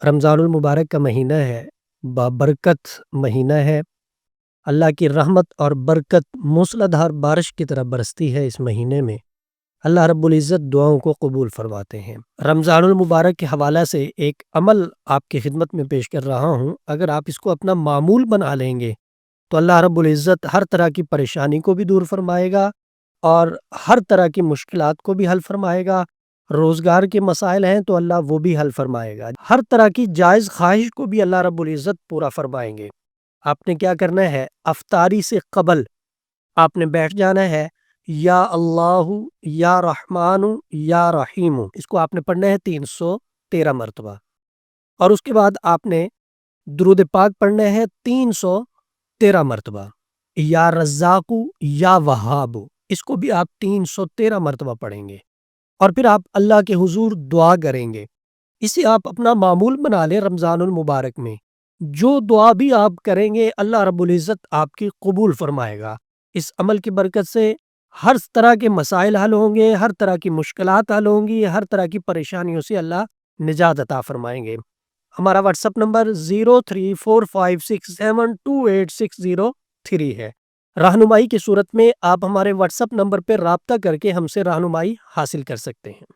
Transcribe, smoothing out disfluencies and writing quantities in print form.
رمضان المبارک کا مہینہ ہے، بابرکت مہینہ ہے۔ اللہ کی رحمت اور برکت موسلادھار بارش کی طرح برستی ہے اس مہینے میں۔ اللہ رب العزت دعاؤں کو قبول فرماتے ہیں۔ رمضان المبارک کے حوالہ سے ایک عمل آپ کی خدمت میں پیش کر رہا ہوں۔ اگر آپ اس کو اپنا معمول بنا لیں گے تو اللہ رب العزت ہر طرح کی پریشانی کو بھی دور فرمائے گا اور ہر طرح کی مشکلات کو بھی حل فرمائے گا۔ روزگار کے مسائل ہیں تو اللہ وہ بھی حل فرمائے گا۔ ہر طرح کی جائز خواہش کو بھی اللہ رب العزت پورا فرمائیں گے۔ آپ نے کیا کرنا ہے؟ افطاری سے قبل آپ نے بیٹھ جانا ہے، یا اللہ یا رحمان یا رحیم، اس کو آپ نے پڑھنا ہے 313 مرتبہ، اور اس کے بعد آپ نے درود پاک پڑھنا ہے 313 مرتبہ، یا رزاق یا وہاب، اس کو بھی آپ 313 مرتبہ پڑھیں گے، اور پھر آپ اللہ کے حضور دعا کریں گے۔ اسے آپ اپنا معمول بنا لیں رمضان المبارک میں۔ جو دعا بھی آپ کریں گے اللہ رب العزت آپ کی قبول فرمائے گا۔ اس عمل کی برکت سے ہر طرح کے مسائل حل ہوں گے، ہر طرح کی مشکلات حل ہوں گی، ہر طرح کی پریشانیوں سے اللہ نجات عطا فرمائیں گے۔ ہمارا واٹس ایپ نمبر 0345672860 ہے۔ رہنمائی کی صورت میں آپ ہمارے واٹس ایپ نمبر پر رابطہ کر کے ہم سے رہنمائی حاصل کر سکتے ہیں۔